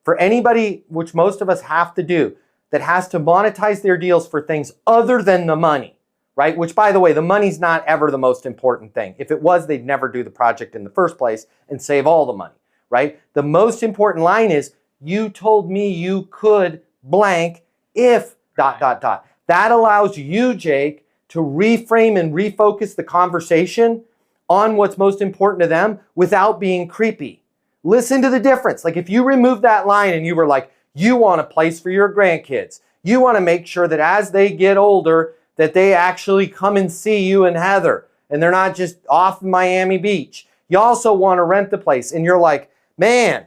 For anybody, which most of us have to do, that has to monetize their deals for things other than the money, right? Which, by the way, the money's not ever the most important thing. If it was, they'd never do the project in the first place and save all the money, right? The most important line is, you told me you could blank if ... That allows you, Jake, to reframe and refocus the conversation on what's most important to them without being creepy. Listen to the difference. Like if you remove that line and you were like, you want a place for your grandkids. You want to make sure that as they get older, that they actually come and see you and Heather, and they're not just off Miami Beach. You also want to rent the place. And you're like, man,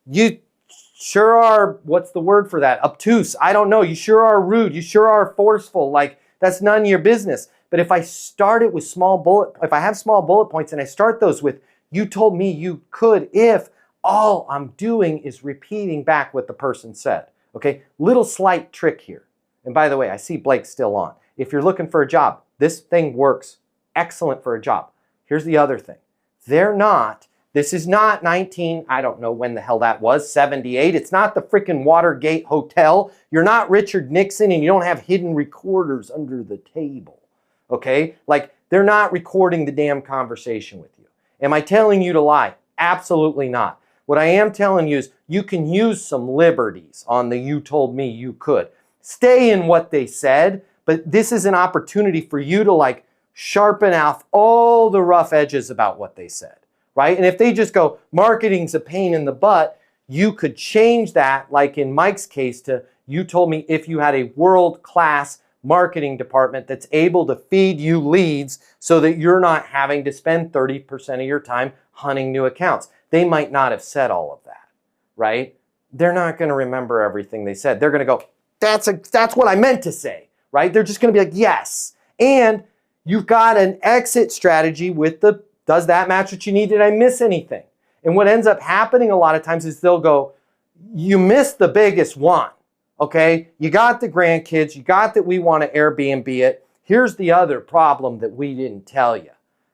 you sure are, what's the word for that? Obtuse. I don't know. You sure are rude. You sure are forceful. Like that's none of your business. But if I start it with if I have small bullet points and I start those with, you told me you could if, all I'm doing is repeating back what the person said. Okay, little slight trick here. And by the way, I see Blake's still on. If you're looking for a job, this thing works excellent for a job. Here's the other thing. This is not I don't know when the hell that was, 78. It's not the freaking Watergate Hotel. You're not Richard Nixon and you don't have hidden recorders under the table. Okay, like they're not recording the damn conversation with you. Am I telling you to lie? Absolutely not. What I am telling you is you can use some liberties on the you told me you could. Stay in what they said, but this is an opportunity for you to like sharpen off all the rough edges about what they said, right? And if they just go, marketing's a pain in the butt, you could change that, like in Mike's case, to you told me if you had a world-class marketing department that's able to feed you leads so that you're not having to spend 30% of your time hunting new accounts. They might not have said all of that, right? They're not going to remember everything they said. They're going to go, that's what I meant to say, right? They're just going to be like, yes. And you've got an exit strategy with the, does that match what you need? Did I miss anything? And what ends up happening a lot of times is they'll go, you missed the biggest one, okay? You got the grandkids, you got that we want to Airbnb it. Here's the other problem that we didn't tell you,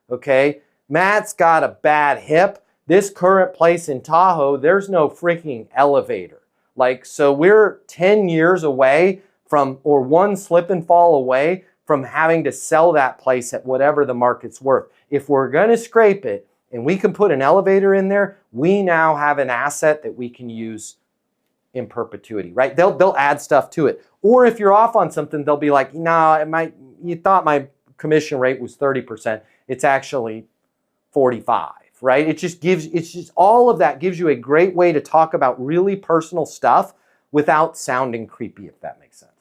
okay? Matt's got a bad hip. This current place in Tahoe, there's no freaking elevator. Like, so we're 10 years away from, or one slip and fall away from having to sell that place at whatever the market's worth. If we're going to scrape it and we can put an elevator in there, we now have an asset that we can use in perpetuity, right? They'll add stuff to it. Or if you're off on something, they'll be like, no, you thought my commission rate was 30%. It's actually 45. Right? It's just all of that gives you a great way to talk about really personal stuff without sounding creepy, if that makes sense.